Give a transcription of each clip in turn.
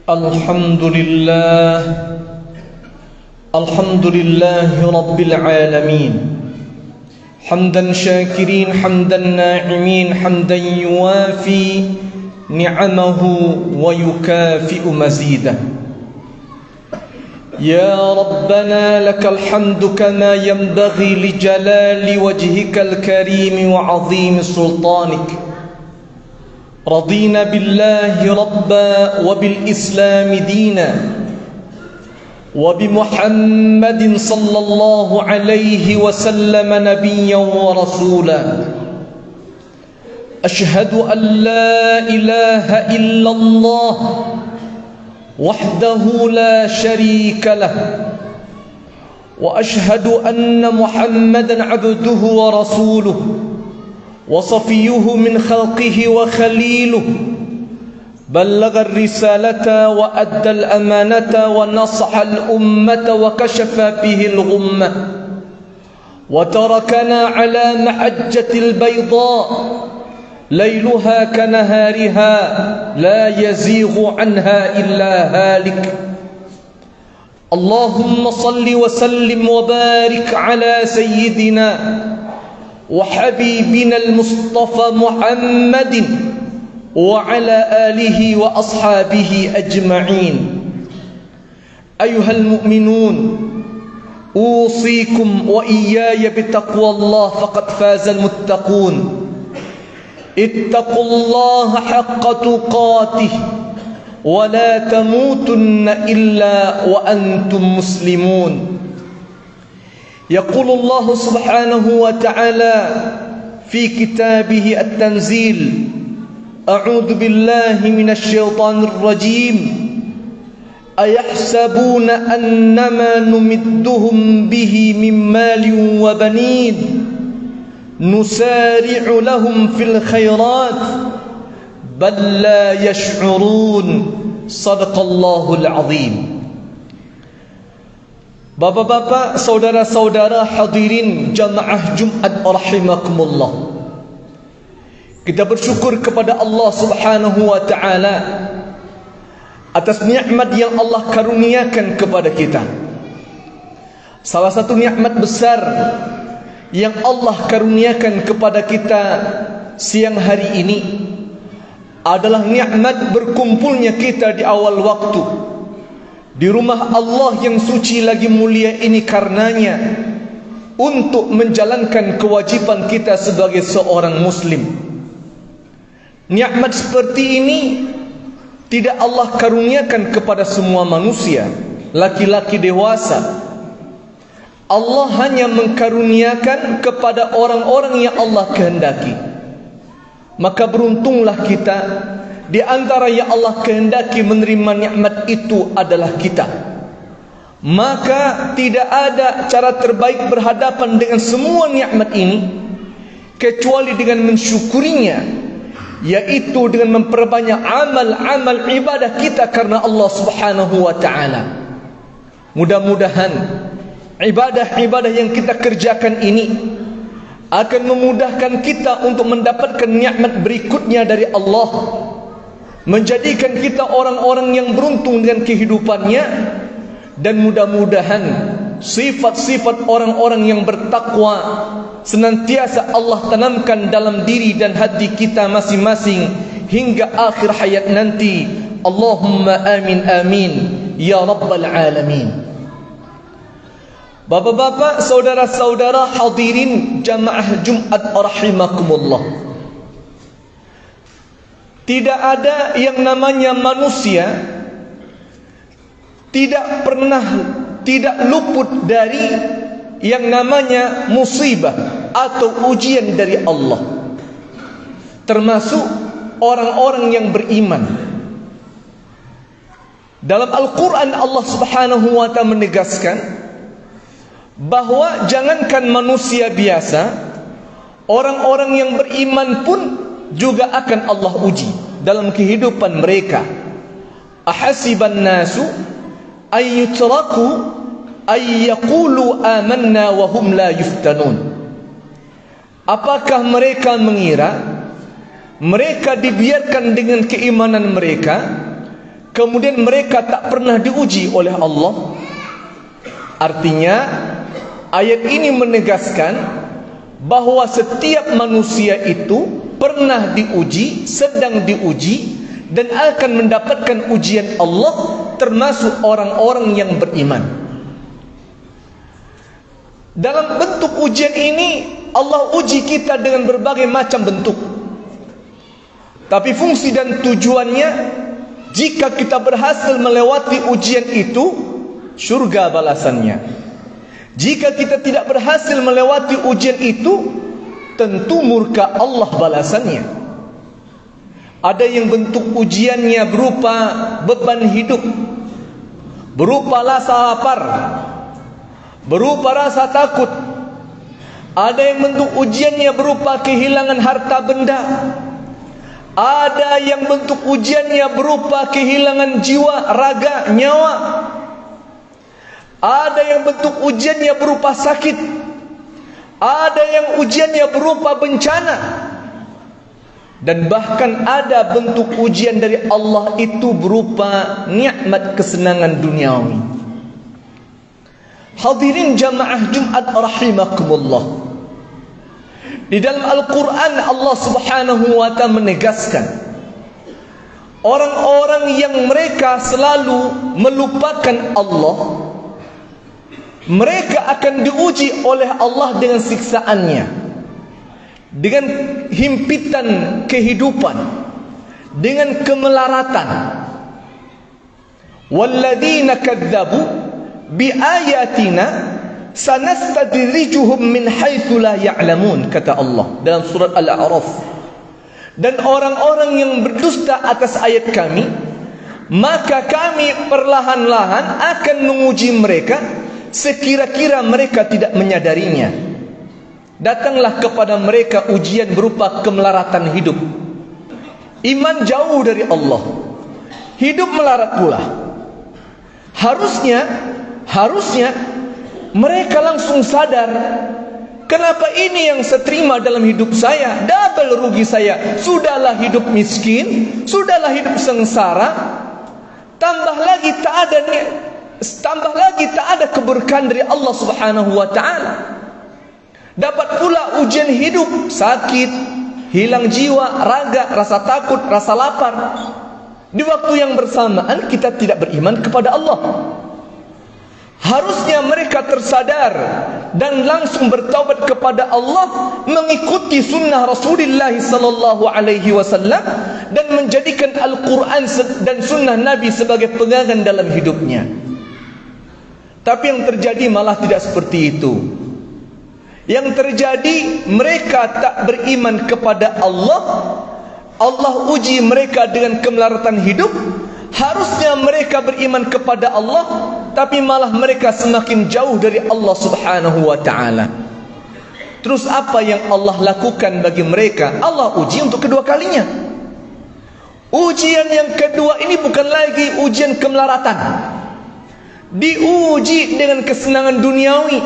الحمد لله رب العالمين حمدا شاكرين حمدا ناعمين حمدا يوافي نعمه ويكافئ مزيده. يا ربنا لك الحمد كما ينبغي لجلال وجهك الكريم وعظيم سلطانك. رضينا بالله ربا وبالإسلام دينا وبمحمد صلى الله عليه وسلم نبيا ورسولا. أشهد أن لا إله إلا الله وحده لا شريك له، وأشهد أن محمدا عبده ورسوله وصفيه من خلقه وخليله. بلغ الرسالة وأدى الأمانة ونصح الأمة وكشف به الغمة، وتركنا على محجة البيضاء ليلها كنهارها لا يزيغ عنها إلا هالك. اللهم صل وسلم وبارك على سيدنا وحبيبنا المصطفى محمد وعلى آله وأصحابه أجمعين. أيها المؤمنون، أوصيكم وإياي بتقوى الله فقد فاز المتقون. اتقوا الله حق تقاته ولا تموتن إلا وأنتم مسلمون. يقول الله سبحانه وتعالى في كتابه التنزيل: أعوذ بالله من الشيطان الرجيم. أيحسبون أنما نمدهم به من مال وبنين نسارع لهم في الخيرات بل لا يشعرون. صدق الله العظيم. Bapak-bapak, saudara-saudara hadirin jamaah Jumat rahimakumullah. Kita bersyukur kepada Allah Subhanahu wa taala atas nikmat yang Allah karuniakan kepada kita. Salah satu nikmat besar yang Allah karuniakan kepada kita siang hari ini adalah nikmat berkumpulnya kita di awal waktu di rumah Allah yang suci lagi mulia ini karenanya untuk menjalankan kewajiban kita sebagai seorang muslim. Nikmat seperti ini tidak Allah karuniakan kepada semua manusia, laki-laki dewasa. Allah hanya mengkaruniakan kepada orang-orang yang Allah kehendaki. Maka beruntunglah kita, di antara yang Allah kehendaki menerima nikmat itu adalah kita. Maka tidak ada cara terbaik berhadapan dengan semua nikmat ini kecuali dengan mensyukurinya, yaitu dengan memperbanyak amal-amal ibadah kita karena Allah Subhanahu wa taala. Mudah-mudahan ibadah-ibadah yang kita kerjakan ini akan memudahkan kita untuk mendapatkan nikmat berikutnya dari Allah, menjadikan kita orang-orang yang beruntung dengan kehidupannya, dan mudah-mudahan sifat-sifat orang-orang yang bertakwa senantiasa Allah tanamkan dalam diri dan hati kita masing-masing hingga akhir hayat nanti. Allahumma amin amin ya rabbal alamin. Bapak-bapak, saudara-saudara hadirin jamaah Jumat rahimakumullah. Tidak ada yang namanya manusia tidak luput dari yang namanya musibah atau ujian dari Allah, termasuk orang-orang yang beriman. Dalam Al-Quran Allah Subhanahu wa ta'ala menegaskan bahwa jangankan manusia biasa, orang-orang yang beriman pun juga akan Allah uji dalam kehidupan mereka. Ahasiban nasu ayyutraku ayyaqulu amanna wa hum la yuftanun. Apakah mereka mengira mereka dibiarkan dengan keimanan mereka kemudian mereka tak pernah diuji oleh Allah. Artinya ayat ini menegaskan bahawa setiap manusia itu pernah diuji, sedang diuji, dan akan mendapatkan ujian Allah, termasuk orang-orang yang beriman. Dalam bentuk ujian ini Allah uji kita dengan berbagai macam bentuk. Tapi fungsi dan tujuannya, jika kita berhasil melewati ujian itu, syurga balasannya. Jika kita tidak berhasil melewati ujian itu, tentu murka Allah balasannya. Ada yang bentuk ujiannya berupa beban hidup, berupa rasa lapar, berupa rasa takut. Ada yang bentuk ujiannya berupa kehilangan harta benda. Ada yang bentuk ujiannya berupa kehilangan jiwa, raga, nyawa. Ada yang bentuk ujiannya berupa sakit. Ada yang ujiannya berupa bencana. Dan bahkan ada bentuk ujian dari Allah itu berupa nikmat kesenangan duniawi. Hadirin jamaah Jumat rahimakumullah. Di dalam Al-Quran Allah subhanahu wa ta'ala menegaskan, orang-orang yang mereka selalu melupakan Allah, mereka akan diuji oleh Allah dengan siksaannya, dengan himpitan kehidupan, dengan kemelaratan. Walladzina kadzabu biayatina sanastadrijuhum min haitsu la ya'lamun, kata Allah dalam surat Al-A'raf. Dan orang-orang yang berdusta atas ayat kami, maka kami perlahan-lahan akan menguji mereka sekira-kira mereka tidak menyadarinya. Datanglah kepada mereka ujian berupa kemelaratan hidup. Iman jauh dari Allah, hidup melarat pula. Harusnya mereka langsung sadar, kenapa ini yang saya terima dalam hidup saya? Double rugi saya. Sudahlah hidup miskin, sudahlah hidup sengsara, tambah lagi tak ada keberkahan dari Allah subhanahu wa ta'ala. Dapat pula ujian hidup, sakit, hilang jiwa, raga, rasa takut, rasa lapar. Di waktu yang bersamaan kita tidak beriman kepada Allah. Harusnya mereka tersadar dan langsung bertaubat kepada Allah, mengikuti sunnah Rasulullah sallallahu alaihi wasallam, dan menjadikan Al-Quran dan sunnah Nabi sebagai pegangan dalam hidupnya. Tapi yang terjadi malah tidak seperti itu. Yang terjadi, mereka tak beriman kepada Allah. Allah uji mereka dengan kemelaratan hidup. Harusnya mereka beriman kepada Allah, tapi malah mereka semakin jauh dari Allah subhanahu wa ta'ala. Terus apa yang Allah lakukan bagi mereka? Allah uji untuk kedua kalinya. Ujian yang kedua ini bukan lagi ujian kemelaratan. Diuji dengan kesenangan duniawi,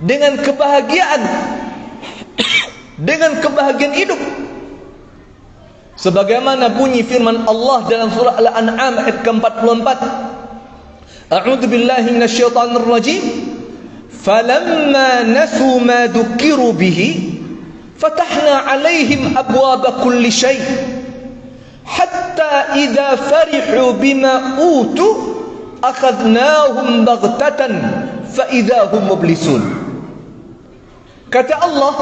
dengan kebahagiaan, dengan kebahagiaan hidup. Sebagaimana bunyi firman Allah dalam surah Al-An'am ayat ke-44. A'udzu billahi minasyaitonir rajim. Falamma nasu ma dzukiru bihi fatahna 'alaihim abwaaba kulli syai' hatta idza farihu bima utu akhadnahum baghtatan fa idza hum mublisun. Kata Allah,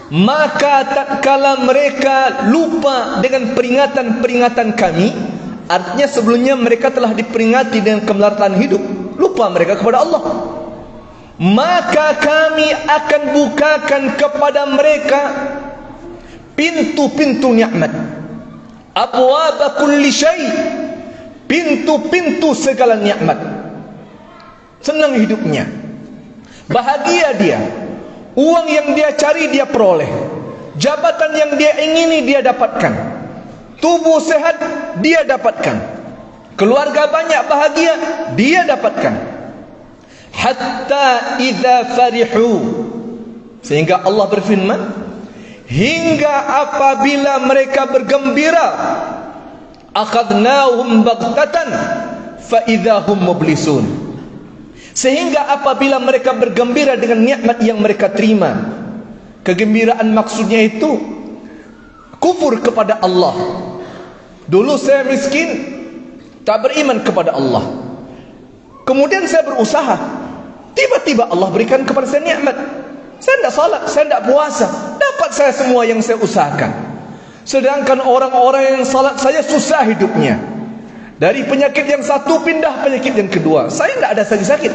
maka tatkala mereka lupa dengan peringatan-peringatan kami, artinya sebelumnya mereka telah diperingati dengan kemelaratan hidup, lupa mereka kepada Allah, maka kami akan bukakan kepada mereka pintu-pintu nikmat, abwaaba kulli syai', pintu-pintu segala nikmat. Senang hidupnya, bahagia dia. Uang yang dia cari dia peroleh, jabatan yang dia ingini dia dapatkan, tubuh sehat dia dapatkan, keluarga banyak bahagia dia dapatkan. Hatta idza farihu, sehingga Allah berfirman, hingga apabila mereka bergembira, akhadnahum baghtatan fa idahum mublisun. Sehingga apabila mereka bergembira dengan nikmat yang mereka terima, kegembiraan maksudnya itu kufur kepada Allah. Dulu saya miskin, tak beriman kepada Allah. Kemudian saya berusaha, tiba-tiba Allah berikan kepada saya nikmat. Saya tidak salat, saya tidak puasa, dapat saya semua yang saya usahakan. Sedangkan orang-orang yang salat saya susah hidupnya. Dari penyakit yang satu pindah penyakit yang kedua. Saya tidak ada sakit-sakit.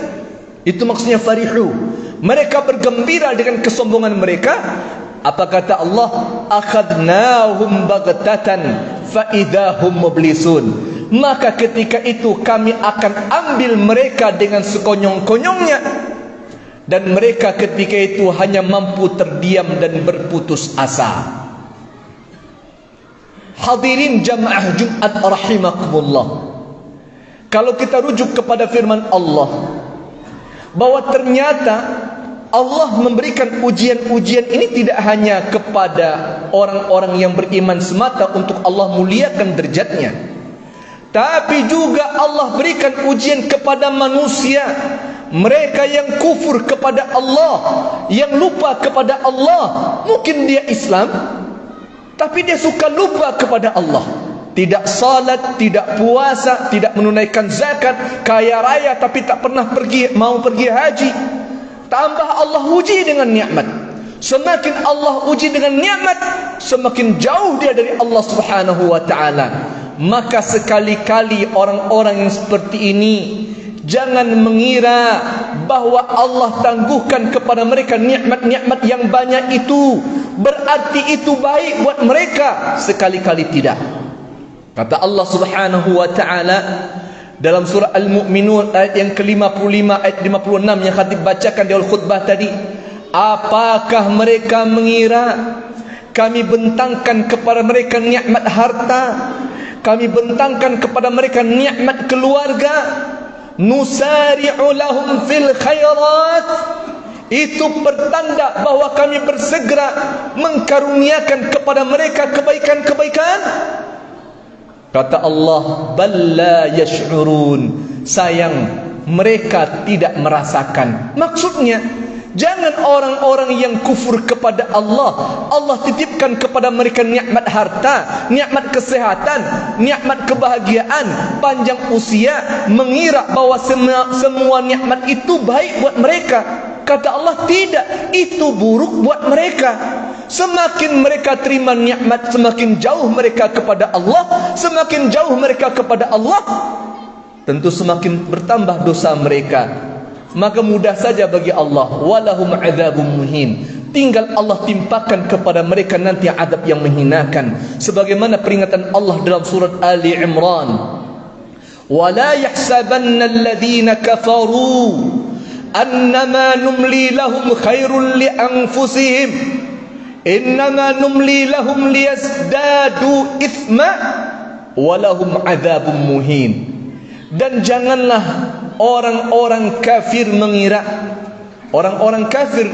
Itu maksudnya farihu. Mereka bergembira dengan kesombongan mereka. Apa kata Allah? Akhadnahum baghtatan fa idahum mublisun. Maka ketika itu kami akan ambil mereka dengan sekonyong-konyongnya, dan mereka ketika itu hanya mampu terdiam dan berputus asa. Hadirin jamaah Jumat rahimakumullah. Kalau kita rujuk kepada firman Allah, bahwa ternyata Allah memberikan ujian-ujian ini tidak hanya kepada orang-orang yang beriman semata untuk Allah muliakan derajatnya, tapi juga Allah berikan ujian kepada manusia. Mereka yang kufur kepada Allah, yang lupa kepada Allah. Mungkin dia Islam, tapi dia suka lupa kepada Allah. Tidak salat, tidak puasa, tidak menunaikan zakat, kaya raya tapi tak pernah mau pergi haji. Tambah Allah uji dengan nikmat. Semakin Allah uji dengan nikmat, semakin jauh dia dari Allah Subhanahu wa taala. Maka sekali-kali orang-orang yang seperti ini jangan mengira bahwa Allah tangguhkan kepada mereka nikmat-nikmat yang banyak itu berarti itu baik buat mereka. Sekali-kali tidak. Kata Allah Subhanahu wa taala dalam surah Al-Mu'minun ayat yang ke-55 ayat 56 yang khatib bacakan di awal khutbah tadi, apakah mereka mengira kami bentangkan kepada mereka nikmat harta, kami bentangkan kepada mereka nikmat keluarga, nusari'u lahum fil khairat, itu pertanda bahwa kami bersegera mengkaruniakan kepada mereka kebaikan-kebaikan. Kata Allah, bal la yash'urun, sayang mereka tidak merasakan. Maksudnya jangan orang-orang yang kufur kepada Allah, Allah titipkan kepada mereka nikmat harta, nikmat kesehatan, nikmat kebahagiaan, panjang usia, mengira bahwa semua nikmat itu baik buat mereka. Kata Allah, tidak, itu buruk buat mereka. Semakin mereka terima nikmat, semakin jauh mereka kepada Allah. Semakin jauh mereka kepada Allah, tentu semakin bertambah dosa mereka. Maka mudah saja bagi Allah, walahum adzabun muhin, tinggal Allah timpakan kepada mereka nanti adab yang menghinakan. Sebagaimana peringatan Allah dalam surat Ali Imran, wala yahsabanna alladhina kafaru annama numli lahum khairul li anfusihim innama numli lahum liyazdadu ithma walahum adzabun muhin. Dan janganlah orang-orang kafir mengira, orang-orang kafir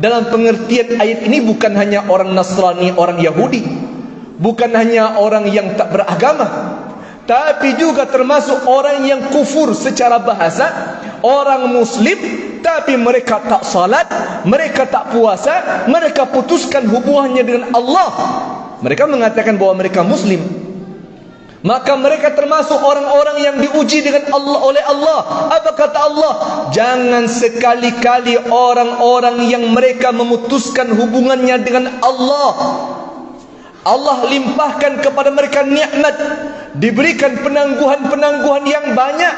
dalam pengertian ayat ini bukan hanya orang Nasrani, orang Yahudi, bukan hanya orang yang tak beragama, tapi juga termasuk orang yang kufur secara bahasa, orang Muslim tapi mereka tak salat, mereka tak puasa, mereka putuskan hubungannya dengan Allah. Mereka mengatakan bahwa mereka Muslim, maka mereka termasuk orang-orang yang diuji dengan Allah oleh Allah. Apa kata Allah? Jangan sekali-kali orang-orang yang mereka memutuskan hubungannya dengan Allah, Allah limpahkan kepada mereka nikmat, diberikan penangguhan-penangguhan yang banyak,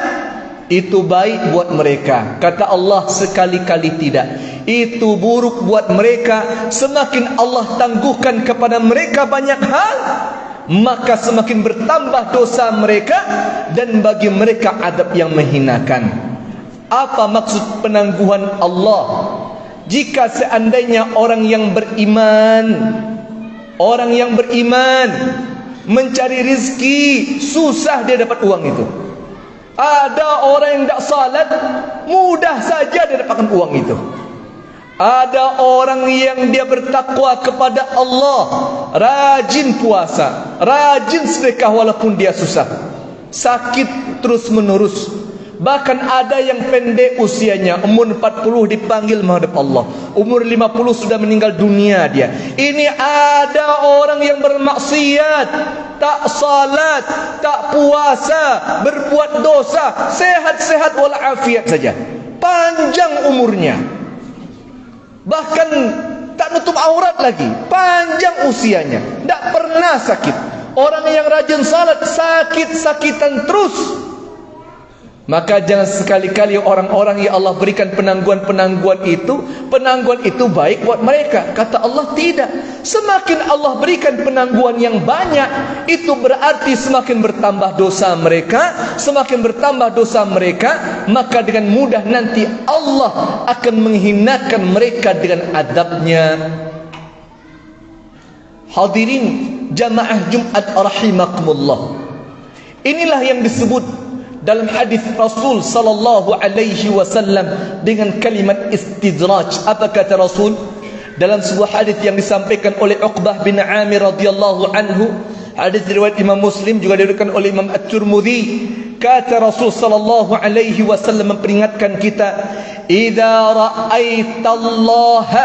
itu baik buat mereka. Kata Allah, sekali-kali tidak. Itu buruk buat mereka. Semakin Allah tangguhkan kepada mereka banyak hal, maka semakin bertambah dosa mereka, dan bagi mereka adab yang menghinakan. Apa maksud penangguhan Allah? Jika seandainya orang yang beriman, orang yang beriman mencari rizki, susah dia dapat uang itu. Ada orang yang tak salat, mudah saja dia dapatkan uang itu. Ada orang yang dia bertakwa kepada Allah, rajin puasa, rajin sedekah walaupun dia susah, sakit terus menerus. Bahkan ada yang pendek usianya, umur 40 dipanggil menghadap Allah, umur 50 sudah meninggal dunia dia. Ini ada orang yang bermaksiat, tak salat, tak puasa, berbuat dosa, sehat-sehat walafiat saja, panjang umurnya, bahkan tak nutup aurat lagi, panjang usianya, tak pernah sakit. Orang yang rajin salat sakit-sakitan terus. Maka jangan sekali-kali orang-orang yang Allah berikan penangguhan-penangguhan itu baik buat mereka. Kata Allah tidak. Semakin Allah berikan penangguhan yang banyak, itu berarti semakin bertambah dosa mereka. Semakin bertambah dosa mereka, maka dengan mudah nanti Allah akan menghinakan mereka dengan adabnya. Hadirin jamaah Jumat rahimakumullah. Inilah yang disebut dalam hadis Rasul sallallahu alaihi wasallam dengan kalimat istidraj. Apa kata Rasul dalam sebuah hadis yang disampaikan oleh Uqbah bin Amir radhiyallahu anhu, hadis riwayat Imam Muslim, juga diriwayatkan oleh Imam At-Tirmidzi. Kata Rasul sallallahu alaihi wasallam memperingatkan kita, "Idza ra'aitallaha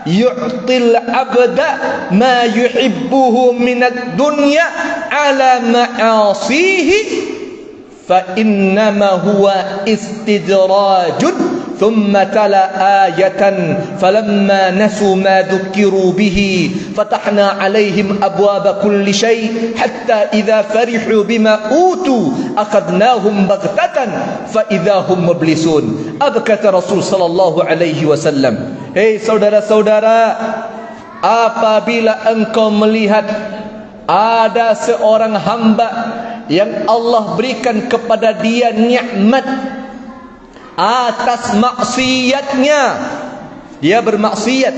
yu'til 'abda ma yuhibbuhu minad dunya 'ala ma'asihi fa innama huwa istidrajun." ثم تلا آية فلما نسوا ما ذكروا به فتحنا عليهم أبواب كل شيء حتى إذا فرحوا بما أوتوا أخذناهم بغتة فإذا هم مبلسون. Apa kata Rasul sallallahu alaihi wasallam? Hei saudara-saudara, apabila engkau melihat ada seorang hamba yang Allah berikan kepada dia nikmat atas maksiatnya, dia bermaksiat,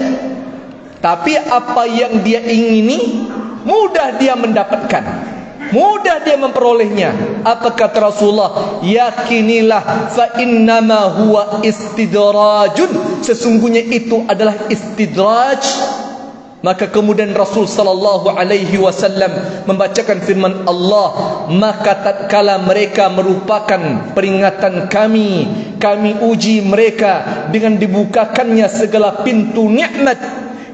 tapi apa yang dia ingini mudah dia mendapatkan, mudah dia memperolehnya. Apa kata Rasulullah? Yakinilah fa innama huwa istidrajun, sesungguhnya itu adalah istidraj. Maka kemudian Rasul sallallahu alaihi wasallam membacakan firman Allah, maka tatkala mereka merupakan peringatan kami uji mereka dengan dibukakannya segala pintu nikmat,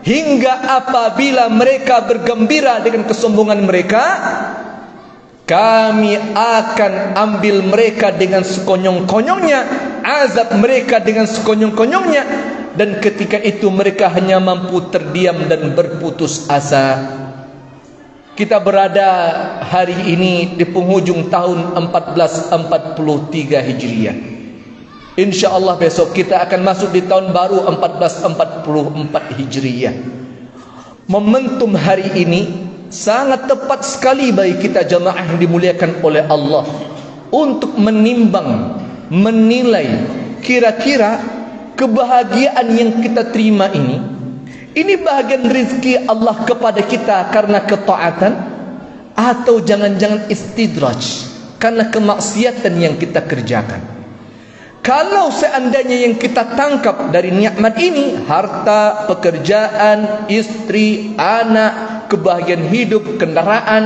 hingga apabila mereka bergembira dengan kesombongan mereka, kami akan ambil mereka dengan sekonyong-konyongnya, azab mereka dengan sekonyong-konyongnya, dan ketika itu mereka hanya mampu terdiam dan berputus asa. Kita berada hari ini di penghujung tahun 1443 Hijriah. InsyaAllah besok kita akan masuk di tahun baru 1444 Hijriah. Momentum hari ini sangat tepat sekali bagi kita jamaah yang dimuliakan oleh Allah untuk menimbang, menilai kira-kira kebahagiaan yang kita terima ini bahagian rezeki Allah kepada kita karena ketaatan, atau jangan-jangan istidraj karena kemaksiatan yang kita kerjakan. Kalau seandainya yang kita tangkap dari nikmat ini, harta, pekerjaan, istri, anak, kebahagiaan hidup, kendaraan,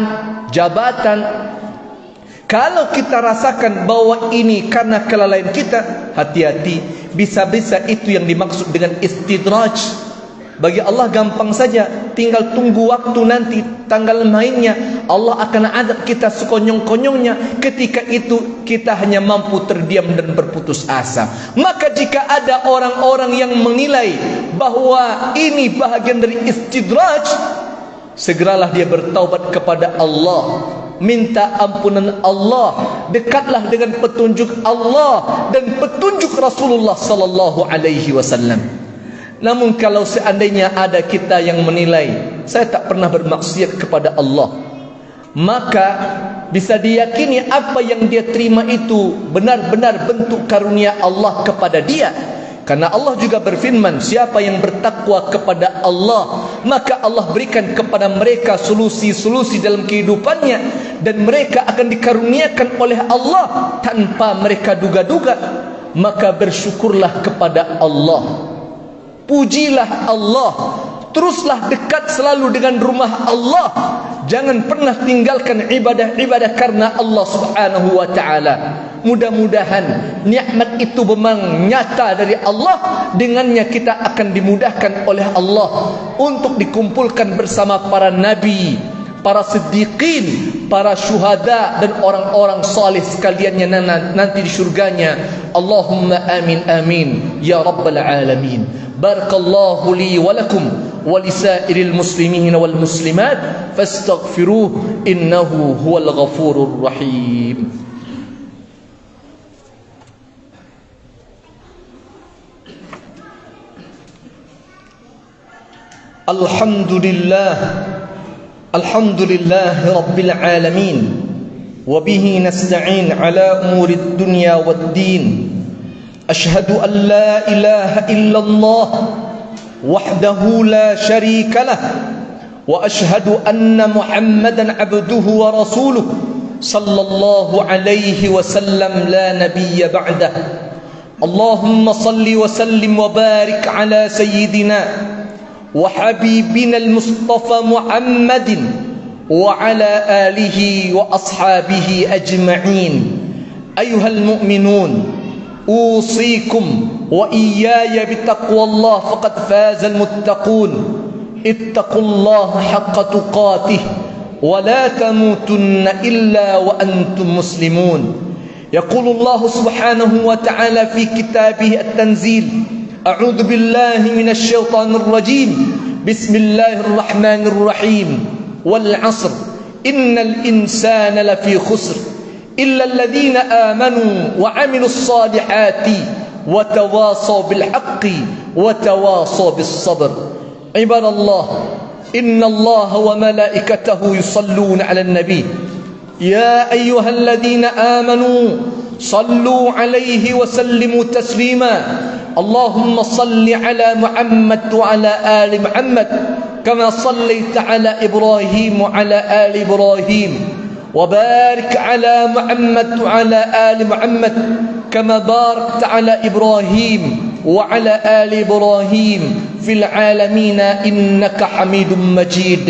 jabatan, kalau kita rasakan bahwa ini karena kelalaian kita, hati-hati, bisa-bisa itu yang dimaksud dengan istidraj. Bagi Allah gampang saja, tinggal tunggu waktu nanti, tanggal mainnya Allah akan azab kita sekonyong-konyongnya. Ketika itu kita hanya mampu terdiam dan berputus asa. Maka jika ada orang-orang yang menilai bahwa ini bahagian dari istidraj, segeralah dia bertaubat kepada Allah, minta ampunan Allah, dekatlah dengan petunjuk Allah dan petunjuk Rasulullah sallallahu alaihi wasallam. Namun kalau seandainya ada kita yang menilai saya tak pernah bermaksiat kepada Allah, maka bisa diyakini apa yang dia terima itu benar-benar bentuk karunia Allah kepada dia. Karena Allah juga berfirman, siapa yang bertakwa kepada Allah, maka Allah berikan kepada mereka solusi-solusi dalam kehidupannya, dan mereka akan dikaruniakan oleh Allah tanpa mereka duga-duga. Maka bersyukurlah kepada Allah. pujilah Allah, teruslah dekat selalu dengan rumah Allah. Jangan pernah tinggalkan ibadah-ibadah karena Allah Subhanahu wa taala. Mudah-mudahan nikmat itu memang nyata dari Allah, dengannya kita akan dimudahkan oleh Allah untuk dikumpulkan bersama para nabi, para siddiqin, para syuhada dan orang-orang salih sekaliannya nanti di syurganya. Allahumma amin amin ya rabbal alamin. Barakallahu li wa lakum wa lisairil muslimin wal muslimat fastaghfiruh innahu huwal ghafurur rahim. Alhamdulillah, alhamdulillah rabbil alamin, wa bihi nasta'in ala umurid dunya wad din. Ashhadu an la ilaha illallah wahdahu la sharika lah, wa ashhadu anna Muhammadan abduhu wa rasuluh sallallahu alaihi wasallam la nabiyya ba'dah. Allahumma salli wa sallim wa barik ala sayyidina وحبيبنا المصطفى محمد وعلى آله وأصحابه أجمعين. أيها المؤمنون، أوصيكم وإياي بتقوى الله فقد فاز المتقون. اتقوا الله حق تقاته ولا تموتن إلا وأنتم مسلمون. يقول الله سبحانه وتعالى في كتابه التنزيل: أعوذ بالله من الشيطان الرجيم، بسم الله الرحمن الرحيم، والعصر إن الإنسان لفي خسر إلا الذين آمنوا وعملوا الصالحات وتواصوا بالحق وتواصوا بالصبر. عباد الله، إن الله وملائكته يصلون على النبي يا أيها الذين آمنوا صلوا عليه وسلموا تسليما. اللهم صل على محمد وعلى آل محمد كما صليت على إبراهيم وعلى آل إبراهيم، وبارك على محمد وعلى آل محمد كما باركت على إبراهيم وعلى آل إبراهيم في العالمين إنك حميد مجيد.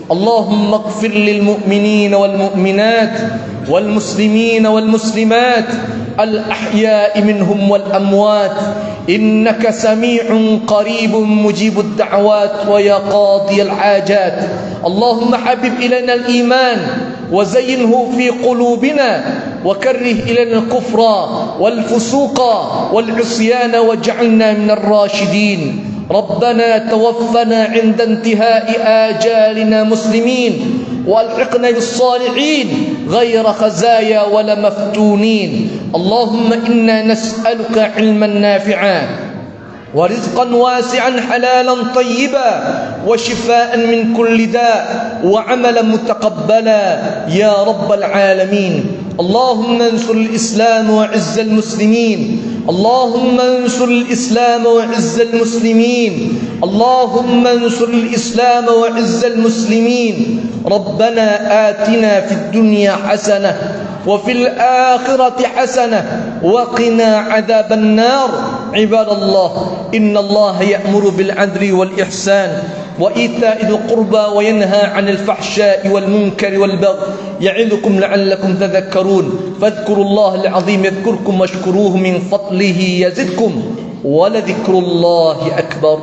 اللهم اغفر للمؤمنين والمؤمنات والمسلمين والمسلمات الأحياء منهم والأموات إنك سميع قريب مجيب الدعوات ويا قاضي الحاجات. اللهم حبب إلينا الإيمان وزينه في قلوبنا وكره إلينا الكفر والفسوق والعصيان واجعلنا من الراشدين. ربنا توفنا عند انتهاء آجالنا مسلمين والحقنا بالصالحين غير خزايا ولا مفتونين. اللهم إنا نسألك علما نافعا ورزقا واسعا حلالا طيبا وشفاء من كل داء وعملا متقبلا يا رب العالمين. اللهم انصر الإسلام وعز المسلمين. اللهم انصر الإسلام وعز المسلمين. اللهم انصر الإسلام وعز المسلمين. ربنا آتنا في الدنيا حسنة وفي الآخرة حسنة وقنا عذاب النار. عباد الله، إن الله يأمر بالعدل والإحسان وإيتاء ذي القربى وينهى عن الفحشاء والمنكر والبغي يعظكم لعلكم تذكرون. فاذكروا الله العظيم يذكركم واشكروه من فضله يزدكم ولذكر الله أكبر.